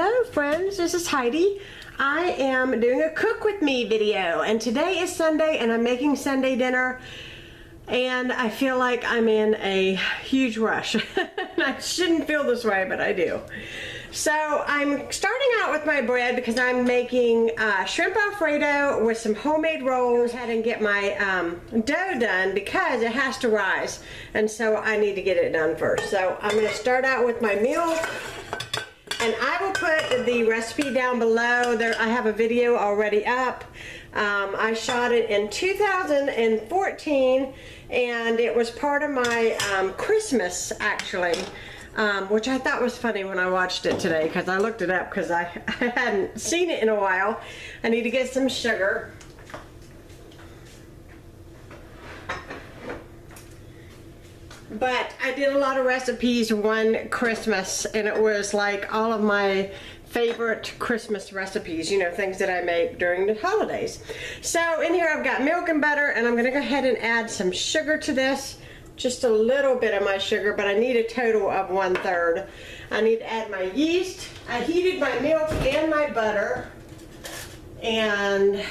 Hello friends, this is Heidi. I am doing a cook with me video, and today is Sunday and I'm making Sunday dinner, and I feel like I'm in a huge rush. I shouldn't feel this way, but I do. So I'm starting out with my bread because I'm making shrimp Alfredo with some homemade rolls. I had to get my dough done because it has to rise, and so I need to get it done first. So I'm going to start out with my meal. And I will put the recipe down below. There, I have a video already up. I shot it in 2014, and it was part of my Christmas, actually, which I thought was funny when I watched it today, because I looked it up because I hadn't seen it in a while. I need to get some sugar. But I did a lot of recipes one Christmas, and it was like all of my favorite Christmas recipes, you know, things that I make during the holidays. So in here I've got milk and butter, and I'm going to go ahead and add some sugar to this. Just a little bit of my sugar, but I need a total of 1/3. I need to add my yeast. I heated my milk and my butter, and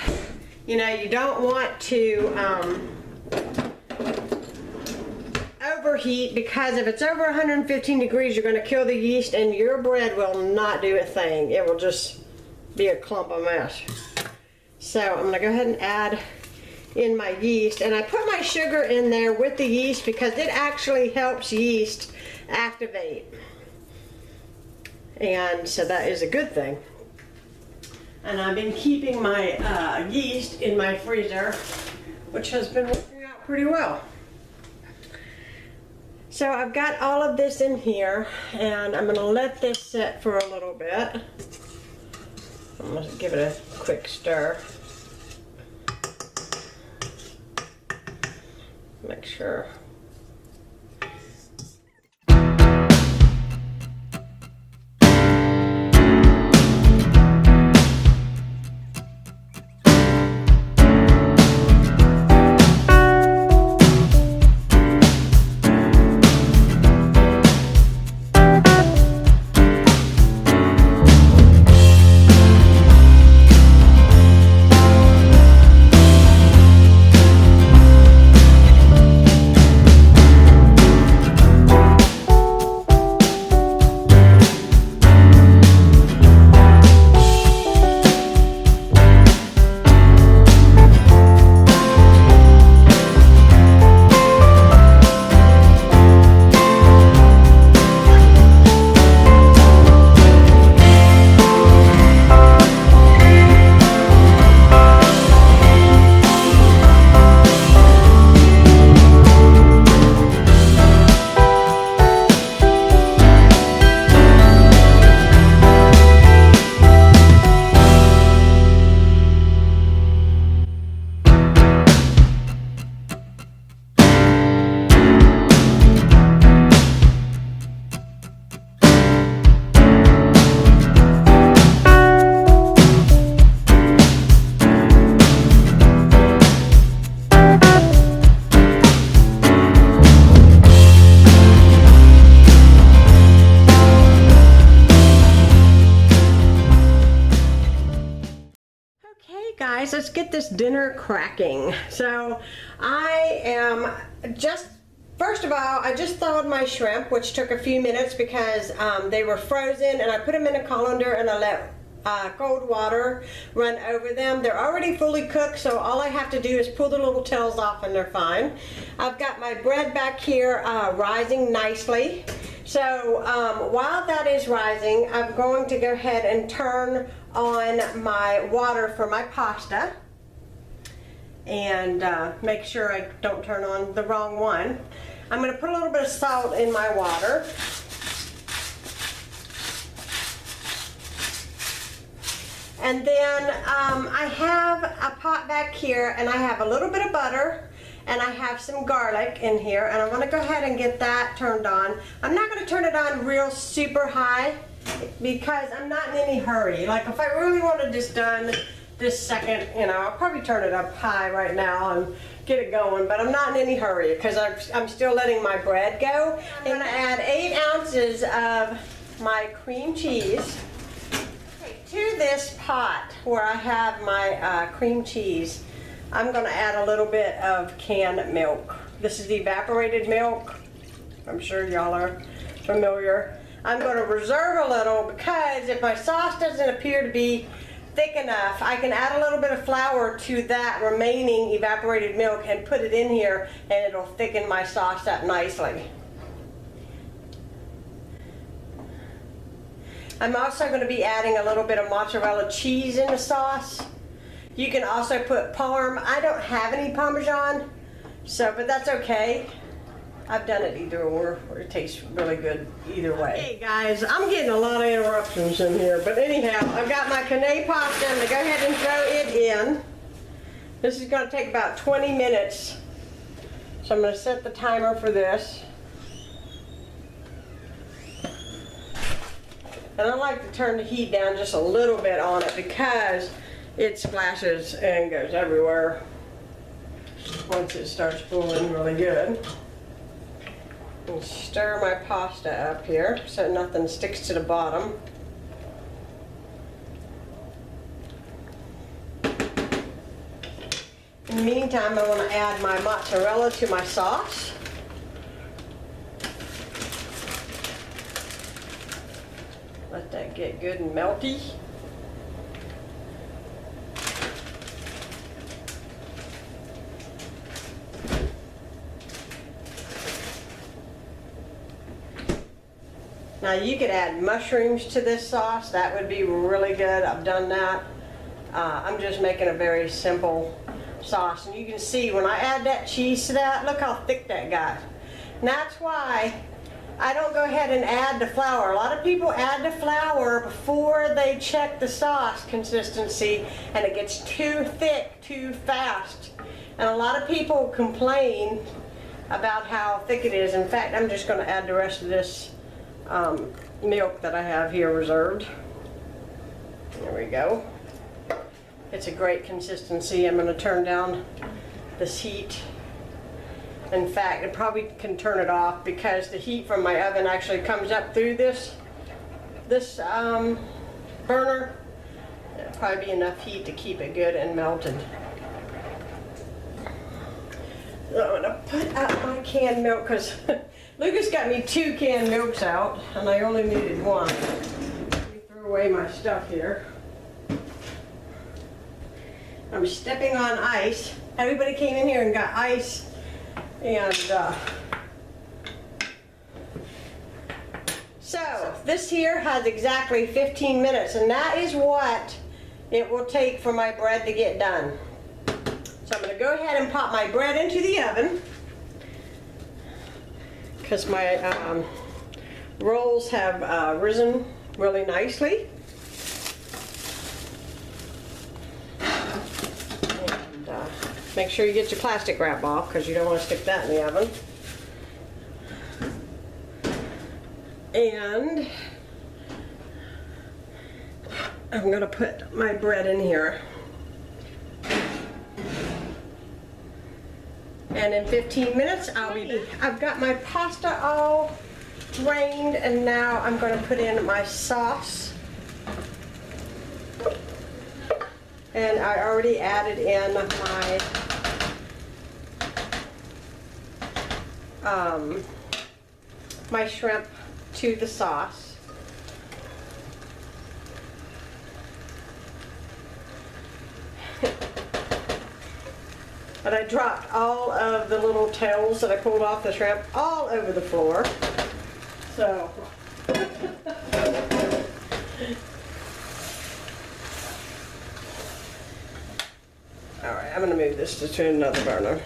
you know, you don't want to overheat, because if it's over 115 degrees, you're going to kill the yeast and your bread will not do a thing. It will just be a clump of mess. So I'm going to go ahead and add in my yeast, and I put my sugar in there with the yeast because it actually helps yeast activate, and so that is a good thing. And I've been keeping my yeast in my freezer, which has been working out pretty well. So I've got all of this in here, and I'm going to let this sit for a little bit. I'm going to give it a quick stir. Make sure. Guys, let's get this dinner cracking. So I am just, first of all, I just thawed my shrimp, which took a few minutes because they were frozen, and I put them in a colander and I let cold water run over them. They're already fully cooked, so all I have to do is pull the little tails off and they're fine. I've got my bread back here rising nicely. So while that is rising, I'm going to go ahead and turn on my water for my pasta, and make sure I don't turn on the wrong one. I'm going to put a little bit of salt in my water. And then I have a pot back here, and I have a little bit of butter, and I have some garlic in here, and I want to go ahead and get that turned on. I'm not going to turn it on real super high because I'm not in any hurry. Like, if I really wanted this done this second, you know, I'll probably turn it up high right now and get it going, but I'm not in any hurry because I'm still letting my bread go. I'm going to add 8 ounces of my cream cheese. To this pot where I have my cream cheese, I'm going to add a little bit of canned milk. This is evaporated milk. I'm sure y'all are familiar. I'm going to reserve a little because if my sauce doesn't appear to be thick enough, I can add a little bit of flour to that remaining evaporated milk and put it in here, and it'll thicken my sauce up nicely. I'm also going to be adding a little bit of mozzarella cheese in the sauce. You can also put parm. I don't have any Parmesan, but that's okay. I've done it either or it tastes really good either way. Hey guys, I'm getting a lot of interruptions in here, but anyhow, I've got my penne pasta. I'm going to go ahead and throw it in. This is going to take about 20 minutes, so I'm going to set the timer for this. And I like to turn the heat down just a little bit on it because it splashes and goes everywhere once it starts boiling really good. And stir my pasta up here so nothing sticks to the bottom. In the meantime, I want to add my mozzarella to my sauce. Let that get good and melty. Now you could add mushrooms to this sauce. That would be really good. I've done that. I'm just making a very simple sauce. And you can see when I add that cheese to that, look how thick that got. And that's why I don't go ahead and add the flour. A lot of people add the flour before they check the sauce consistency, and it gets too thick too fast. And a lot of people complain about how thick it is. In fact, I'm just going to add the rest of this milk that I have here reserved. There we go. It's a great consistency. I'm going to turn down this heat. In fact, I probably can turn it off because the heat from my oven actually comes up through this burner. It'll probably be enough heat to keep it good and melted. So I'm going to put out my canned milk because Lucas got me 2 canned milks out and I only needed 1. Let me throw away my stuff here. I'm stepping on ice. Everybody came in here and got ice, and so this here has exactly 15 minutes, and that is what it will take for my bread to get done. So I'm going to go ahead and pop my bread into the oven because my rolls have risen really nicely. And make sure you get your plastic wrap off because you don't want to stick that in the oven. And I'm going to put my bread in here. And in 15 minutes, I've got my pasta all drained, and now I'm going to put in my sauce. And I already added in my shrimp to the sauce. But I dropped all of the little tails that I pulled off the shrimp all over the floor. So all right, I'm going to move this to another burner.